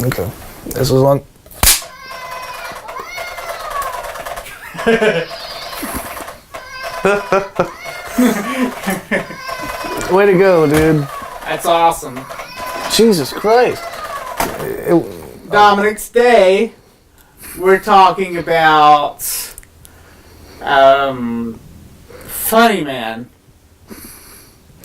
Okay. This is long. Way to go, dude. That's awesome. Jesus Christ. Dominic's Day, we're talking about FunnyMan.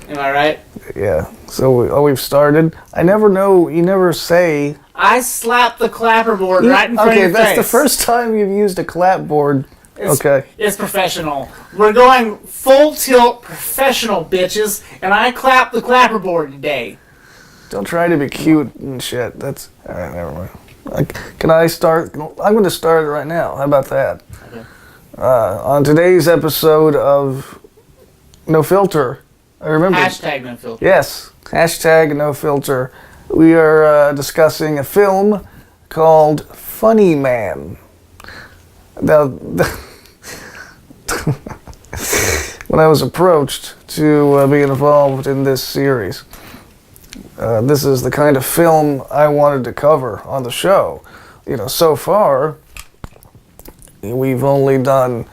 Am I right? Yeah. So we've started. I never know. You never say. I slapped the clapperboard right in front of your face. Okay, that's the first time you've used a clapboard. Okay. It's professional. We're going full tilt professional, bitches, and I clapped the clapperboard today. Don't try to be cute and shit. That's all right. Never mind. Can I start? I'm going to start it right now. How about that? Okay. On today's episode of No Filter, I remember. Hashtag No Filter. Yes. Hashtag No Filter. We are discussing a film called FunnyMan. Now, when I was approached to be involved in this series, this is the kind of film I wanted to cover on the show. You know, so far, we've only done,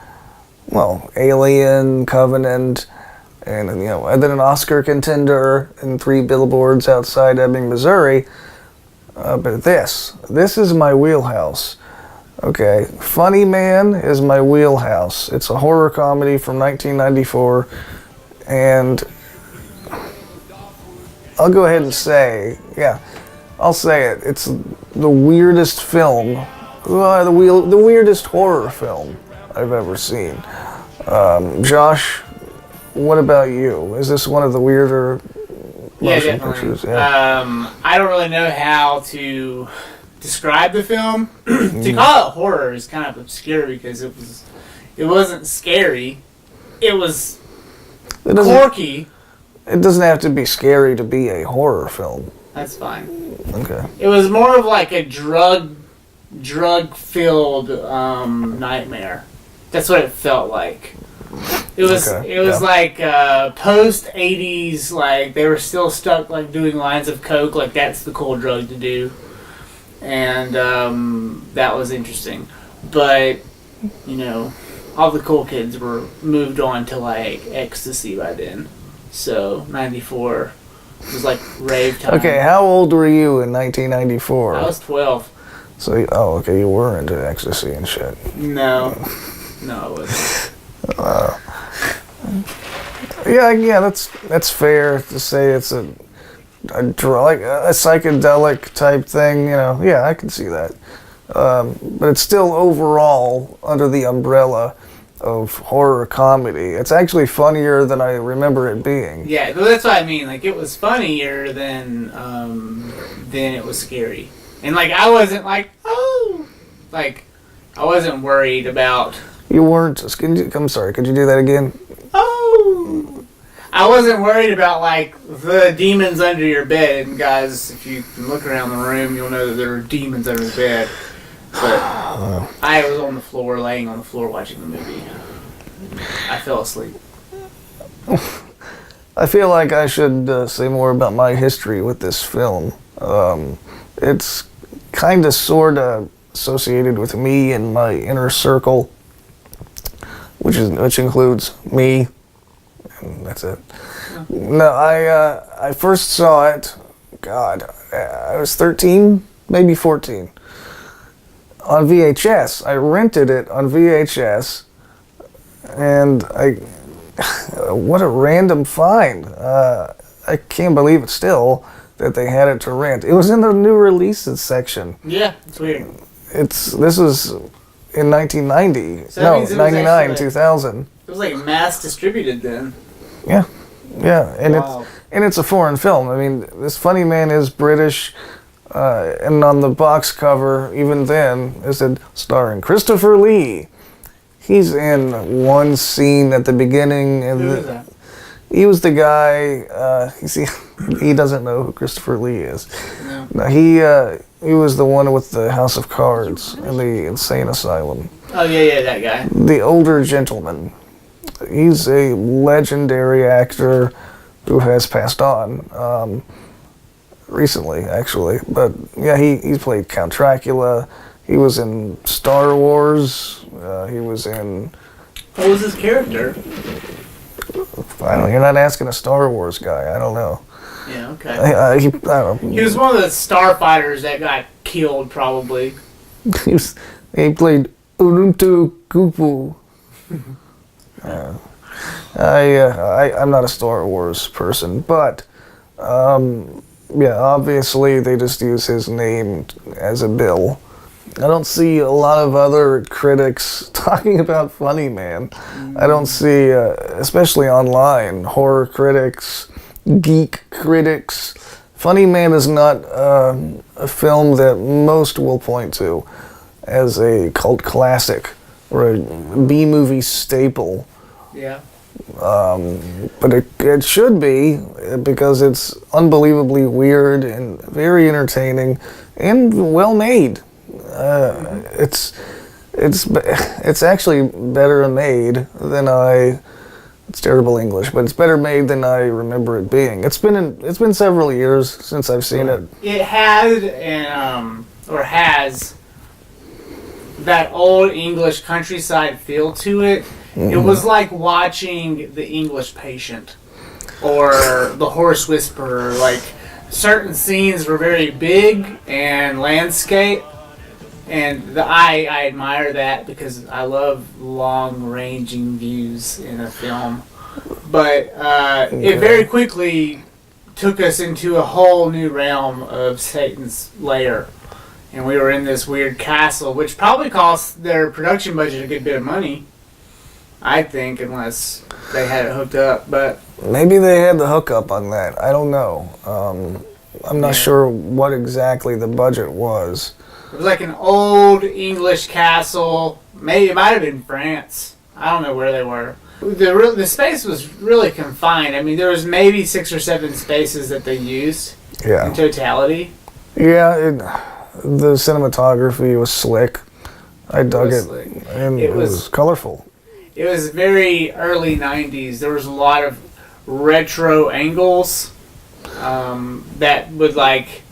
well, Alien, Covenant, and then an Oscar contender and 3 billboards outside Ebbing, Missouri. But this is my wheelhouse. Okay, FunnyMan is my wheelhouse. It's a horror comedy from 1994, and I'll go ahead and say, I'll say it. It's the weirdest film, the weirdest horror film I've ever seen. Josh, what about you? Is this one of the weirder motion pictures? Yeah. I don't really know how to describe the film. To call it horror is kind of obscure because it wasn't scary. It was quirky. It doesn't have to be scary to be a horror film. That's fine. Okay. It was more of like a drug-filled nightmare. That's what it felt like. It was like post 80s, like they were still stuck like doing lines of coke, like that's the cool drug to do. And that was interesting. But, all the cool kids were moved on to like ecstasy by then. So 94 was like rave time. Okay, how old were you in 1994? I was 12. So, you were into ecstasy and shit. No, I wasn't. That's fair to say it's a psychedelic type thing. I can see that. But it's still overall under the umbrella of horror comedy. It's actually funnier than I remember it being. Yeah, that's what I mean. Like, it was funnier than it was scary. And, like, I wasn't like, oh! Like, I wasn't worried about... You weren't... I'm sorry, could you do that again? Oh! I wasn't worried about, like, the demons under your bed. And, guys, if you can look around the room, you'll know that there are demons under the bed. But I was on the floor, laying on the floor, watching the movie. I fell asleep. I feel like I should say more about my history with this film. It's kind of, sort of associated with me and my inner circle, which includes me, and that's it. Yeah. No, I first saw it, I was 13, maybe 14. On VHS. I rented it on VHS, and what a random find. I can't believe it still that they had it to rent. It was in the new releases section. Yeah, it's weird. This was in 1990. So no, 99, 2000. It was like mass distributed then. Yeah, and wow. It's a foreign film. I mean, this FunnyMan is British. And on the box cover, even then, it said, starring Christopher Lee. He's in one scene at the beginning. And who is that? He was the guy, he doesn't know who Christopher Lee is. No, he was the one with the House of Cards and the insane asylum. Oh, yeah, that guy. The older gentleman. He's a legendary actor who has passed on. recently, actually. But yeah, he's played Count Dracula. He was in Star Wars. He was in... What was his character? I don't know. You're not asking a Star Wars guy. I don't know. Yeah, okay. I don't know. He was one of the starfighters that got killed, probably. He played Uruntu Kupu. I'm not a Star Wars person, but yeah, obviously they just use his name as a bill. I don't see a lot of other critics talking about FunnyMan. I don't see, especially online, horror critics, geek critics. FunnyMan is not a film that most will point to as a cult classic or a B-movie staple. Yeah. But it should be, because it's unbelievably weird and very entertaining and well made. It's actually better made than it's terrible English, but it's better made than I remember it being. It's been several years since I've seen it. It had has that old English countryside feel to it. Mm-hmm. It was like watching The English Patient or The Horse Whisperer. Like, certain scenes were very big and landscape, and I admire that because I love long-ranging views in a film. But it very quickly took us into a whole new realm of Satan's lair. And we were in this weird castle, which probably cost their production budget a good bit of money, I think, unless they had it hooked up. But maybe they had the hookup on that. I don't know. I'm not sure what exactly the budget was. It was like an old English castle. Maybe it might have been France. I don't know where they were. The space was really confined. I mean, there was maybe 6 or 7 spaces that they used in totality. Yeah, the cinematography was slick. I dug it. And it was colorful. It was very early 90s. There was a lot of retro angles that would like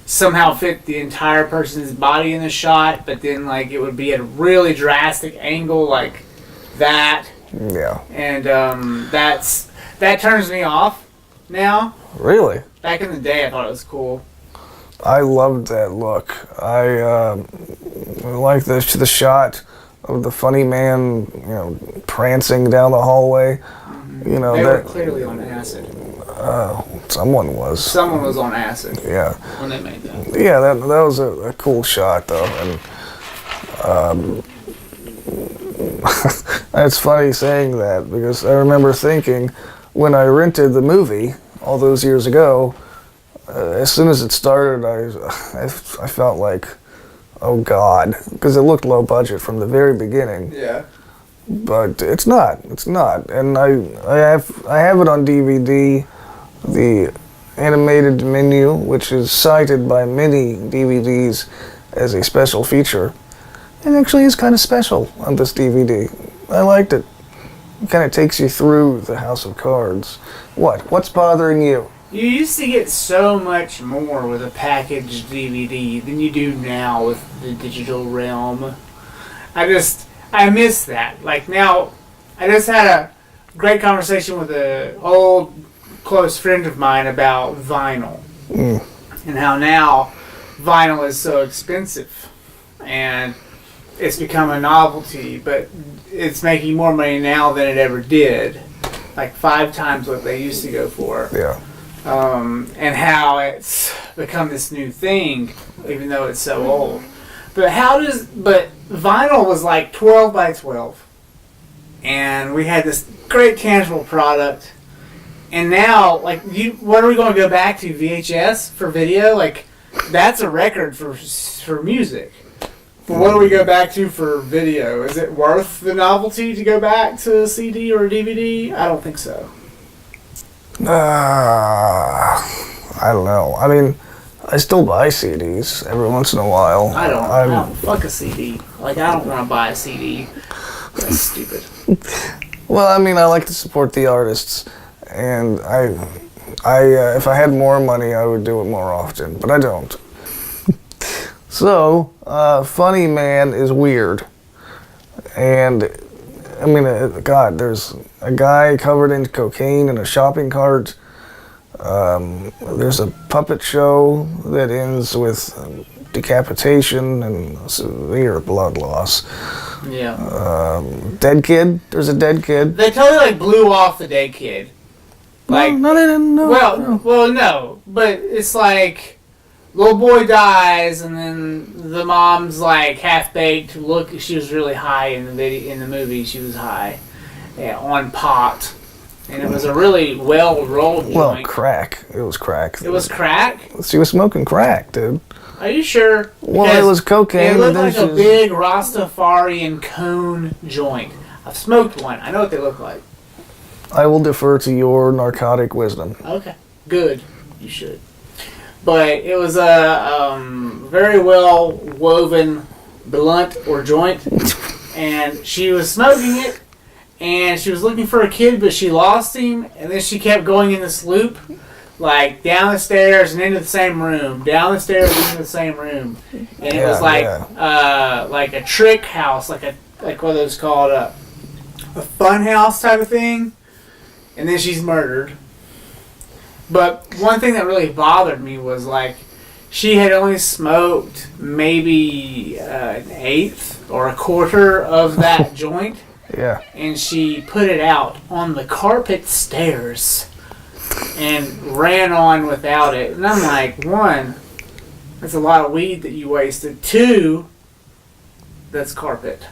somehow fit the entire person's body in the shot, but then like it would be at a really drastic angle like that. Yeah. And that turns me off now. Really? Back in the day, I thought it was cool. I loved that look. I like the shot of the FunnyMan, prancing down the hallway. Mm-hmm. They were clearly on acid. Someone was. Someone was on acid. Yeah. When they made that. Yeah, that was a cool shot though, and it's funny saying that because I remember thinking when I rented the movie all those years ago. As soon as it started, I felt like, oh God, because it looked low budget from the very beginning. Yeah. But it's not. It's not. And I have it on DVD, the animated menu, which is cited by many DVDs as a special feature. It actually is kind of special on this DVD. I liked it. It kind of takes you through the House of Cards. What's bothering you? You used to get so much more with a packaged DVD than you do now with the digital realm. I miss that. Like now, I just had a great conversation with an old close friend of mine about vinyl. And how now vinyl is so expensive. And it's become a novelty, but it's making more money now than it ever did. Like 5 times what they used to go for. Yeah. And how it's become this new thing, even though it's so old. But vinyl was like 12 by 12. And we had this great tangible product. And now, like, what are we going to go back to? VHS for video? Like, that's a record for music. But what do we go back to for video? Is it worth the novelty to go back to a CD or a DVD? I don't think so. I don't know. I mean, I still buy CDs every once in a while. I don't fuck a CD. Like, I don't want to buy a CD. That's stupid. Well, I mean, I like to support the artists, and If I had more money, I would do it more often, but I don't. So, FunnyMan is weird. And, I mean, God, there's a guy covered in cocaine in a shopping cart. There's a puppet show that ends with decapitation and severe blood loss. Yeah. Dead kid. There's a dead kid. They totally like blew off the dead kid. Like, no, they didn't. No. Well, no. But it's like little boy dies, and then the mom's like half baked. Look, she was really high in the video. In the movie, she was high, on pot, and it was a really well rolled joint. Well, crack. It was crack. It was crack. She was smoking crack, dude. Are you sure? Well, it was cocaine. It looked like a big Rastafarian cone joint. I've smoked one. I know what they look like. I will defer to your narcotic wisdom. Okay, good. You should. But it was a very well woven blunt or joint, and she was smoking it, and she was looking for a kid, but she lost him, and then she kept going in this loop, like down the stairs and into the same room, down the stairs and into the same room, and it was like a trick house, like what are those called, a fun house type of thing. And then she's murdered. But one thing that really bothered me was like she had only smoked maybe an eighth or a quarter of that joint. Yeah. And she put it out on the carpet stairs and ran on without it. And I'm like, one, that's a lot of weed that you wasted. Two, that's carpet.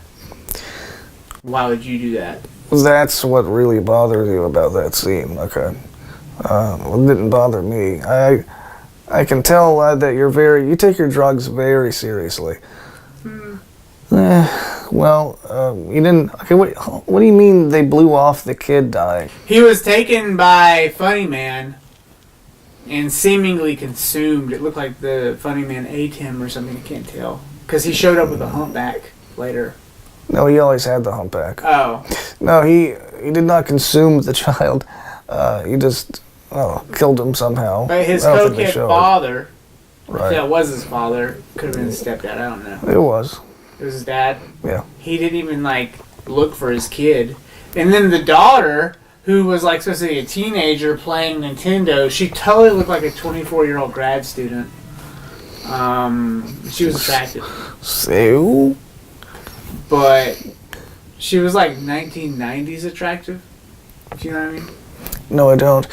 Why would you do that? That's what really bothered you about that scene. Okay. It didn't bother me. I can tell that you take your drugs very seriously. Well, you didn't. Okay, what do you mean they blew off the kid dying? He was taken by FunnyMan and seemingly consumed. It looked like the FunnyMan ate him or something. I can't tell because he showed up with a humpback later. No, he always had the humpback. Oh. No, he did not consume the child. He just killed him somehow. But his cokehead father, right. if that was his father, could have been his stepdad. I don't know. It was. It was his dad. Yeah. He didn't even look for his kid. And then the daughter, who was supposed to be a teenager playing Nintendo, she totally looked like a 24-year-old grad student. She was attractive. So. But she was 1990s attractive. Do you know what I mean? No, I don't.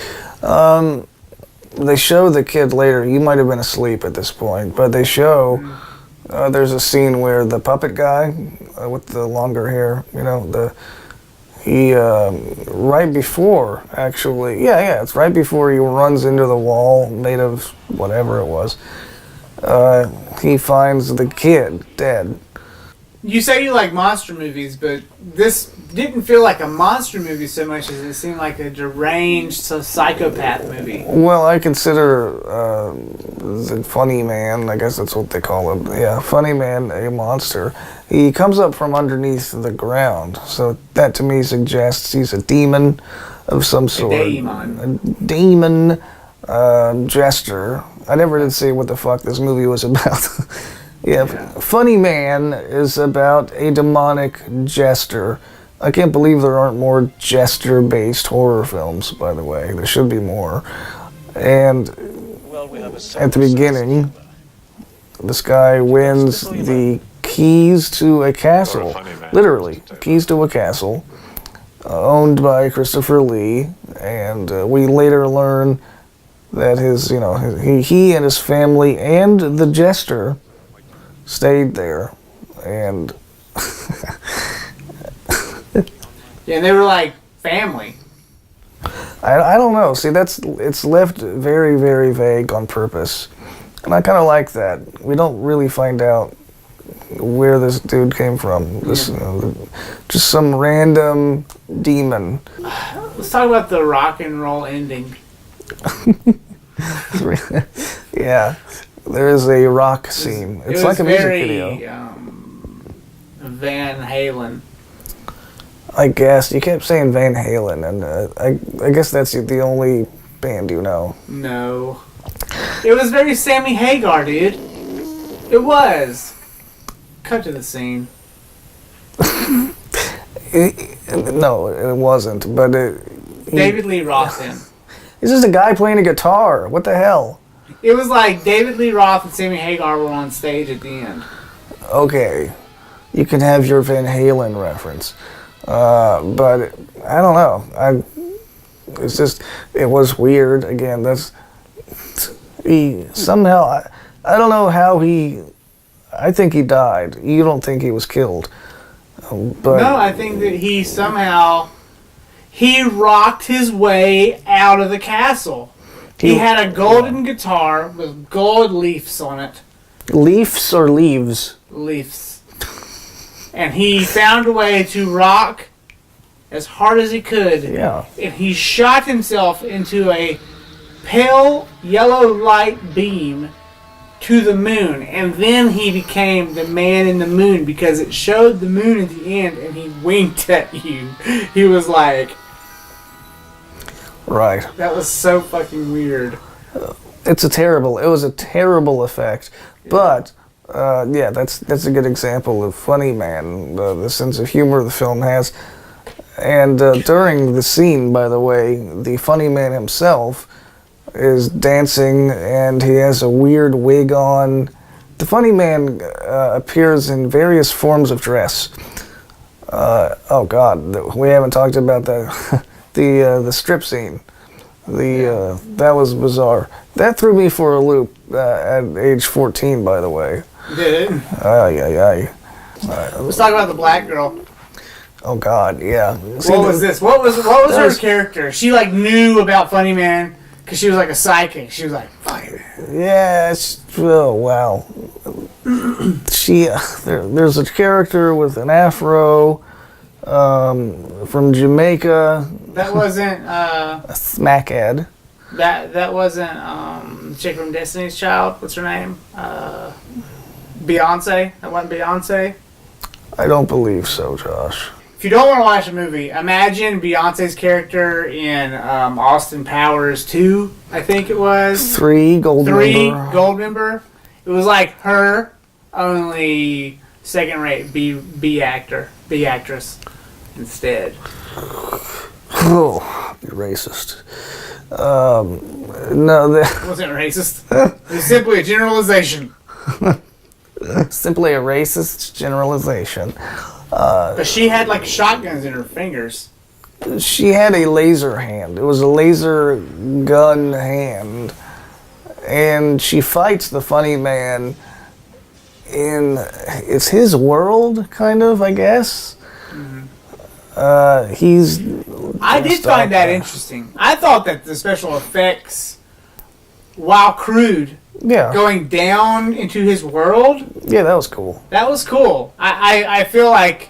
They show the kid later. You might have been asleep at this point, but they show there's a scene where the puppet guy with the longer hair, right before it's right before he runs into the wall made of whatever it was. He finds the kid dead. You say you like monster movies, but this didn't feel like a monster movie so much as it seemed like a deranged psychopath movie. Well, I consider the FunnyMan, I guess that's what they call him. Yeah, FunnyMan a monster. He comes up from underneath the ground, so that to me suggests he's a demon of some sort. A demon jester. I never did see what the fuck this movie was about. Yeah, FunnyMan is about a demonic jester. I can't believe there aren't more jester-based horror films, by the way. There should be more. And at the beginning, this guy wins the keys to a castle. Literally, keys to a castle, owned by Christopher Lee. And we later learn that he and his family and the jester stayed there, and yeah, they were family. I don't know. See, it's left very, very vague on purpose, and I kind of like that. We don't really find out where this dude came from. This just some random demon. Let's talk about the rock and roll ending. Yeah. There is a rock scene. It's like a music video. Van Halen. I guess you kept saying Van Halen, and I guess that's the only band, you know. No. It was very Sammy Hagar, dude. It was. Cut to the scene. No, it wasn't. But David Lee Roth in. It's just a guy playing a guitar. What the hell? It was like David Lee Roth and Sammy Hagar were on stage at the end. Okay, you can have your Van Halen reference, but I don't know. It was weird. Again, he somehow. I don't know how he. I think he died. You don't think he was killed? But no, I think that he rocked his way out of the castle. He had a golden guitar with gold leaves on it. Leafs or leaves? Leaves. And he found a way to rock as hard as he could. Yeah. And he shot himself into a pale yellow light beam to the moon. And then he became the man in the moon because it showed the moon at the end and he winked at you. He was like... Right. That was so fucking weird. It was a terrible effect. Yeah. But, that's a good example of FunnyMan, the sense of humor the film has. And during the scene, by the way, the FunnyMan himself is dancing and he has a weird wig on. The FunnyMan appears in various forms of dress. Oh God, we haven't talked about that. The strip scene, that was bizarre. That threw me for a loop at age 14, by the way. Did it? Aye. Let's talk about the black girl. Oh God, yeah. What was this? What was her character? She like knew about FunnyMan because she was like a psychic. She was like FunnyMan. Yeah. Oh wow. There's a character with an afro. From Jamaica. That wasn't a smackhead. That wasn't the chick from Destiny's Child. What's her name? Beyonce. That wasn't Beyonce. I don't believe so, Josh. If you don't want to watch a movie, imagine Beyonce's character in Austin Powers 2. I think it was 3 Goldmember. It was like her, only second-rate B actress. Instead. Oh, you're racist. No, it wasn't racist. It was simply a generalization. Simply a racist generalization. But she had like shotguns in her fingers. She had a laser hand. It was a laser gun hand. And she fights the FunnyMan it's his world, kind of, I guess. Mm-hmm. I did find that interesting. I thought that the special effects, while crude, going down into his world. Yeah, that was cool. That was cool. I feel like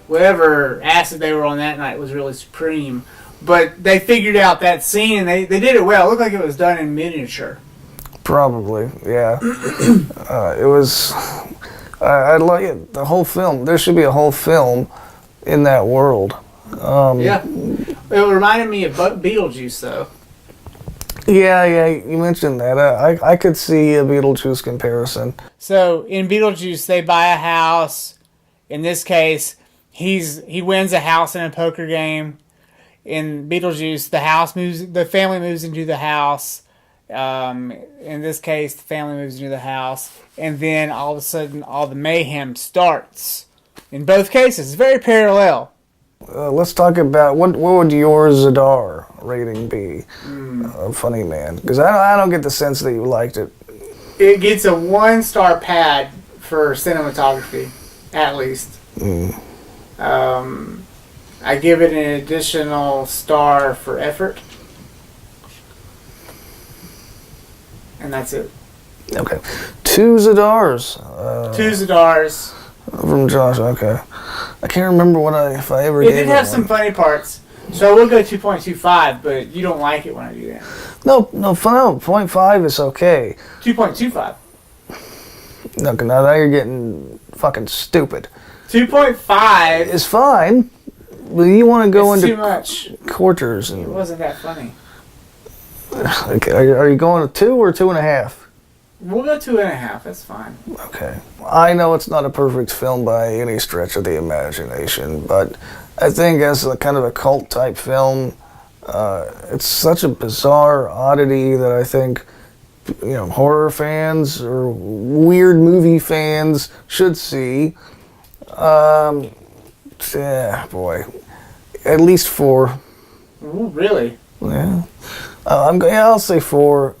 whatever acid they were on that night was really supreme. But they figured out that scene and they did it well. It looked like it was done in miniature. Probably, yeah. It was. I like it. The whole film. There should be a whole film in that world. Yeah. It reminded me of Beetlejuice, though. Yeah, you mentioned that. I could see a Beetlejuice comparison. So, in Beetlejuice, they buy a house. In this case, he wins a house in a poker game. In Beetlejuice, the family moves into the house. In this case, the family moves into the house. And then, all of a sudden, all the mayhem starts. In both cases, it's very parallel. Let's talk about what would your Zadar rating be? FunnyMan, because I don't get the sense that you liked it. It gets a 1-star pad for cinematography, at least. I give it an additional star for effort, and that's it. Okay, 2 Zadars. 2 Zadars. From Josh, okay. I can't remember if I ever gave it. It did have some funny parts, so I will go 2.25, but you don't like it when I do that. No, 0.5 is okay. 2.25. No, now you're getting fucking stupid. 2.5 is fine, but you want to go into too much quarters. It wasn't that funny. Okay, are you going to 2 or 2.5? We'll go 2.5. That's fine. Okay. I know it's not a perfect film by any stretch of the imagination, but I think as a kind of a cult type film, it's such a bizarre oddity that I think, horror fans or weird movie fans should see. Yeah, boy, at least 4. Ooh, really? Yeah. I'll say 4.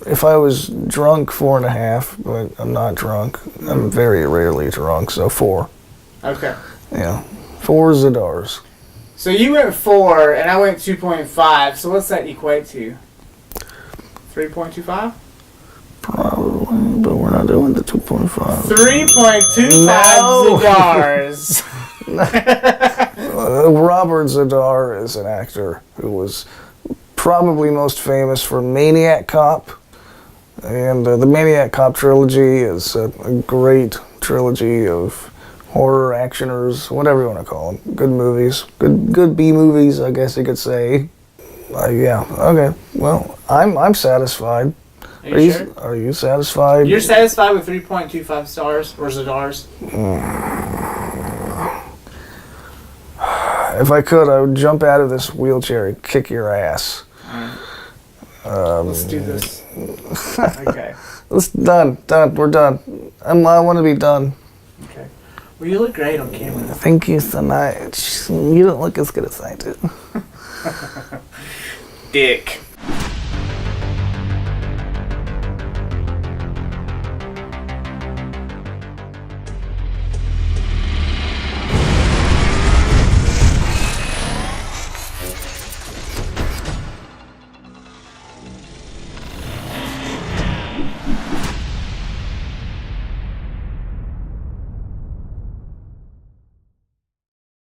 If I was drunk, 4.5, but I'm not drunk. I'm very rarely drunk, so 4. Okay. Yeah. 4 Zadars. So you went 4, and I went 2.5. So what's that equate to? 3.25? Probably, but we're not doing the 2.5. 3.25 cigars. Robert Zadar is an actor who was probably most famous for Maniac Cop. And the Maniac Cop trilogy is a great trilogy of horror actioners, whatever you want to call them. Good movies. Good B movies, I guess you could say. Yeah, okay. Well, I'm satisfied. Are you sure? Are you satisfied? You're satisfied with 3.25 stars or Zadars? If I could, I would jump out of this wheelchair and kick your ass. Let's do this. Okay. Done. We're done. I want to be done. Okay. Well, you look great on camera. Thank you so much. You don't look as good as I do. Dick.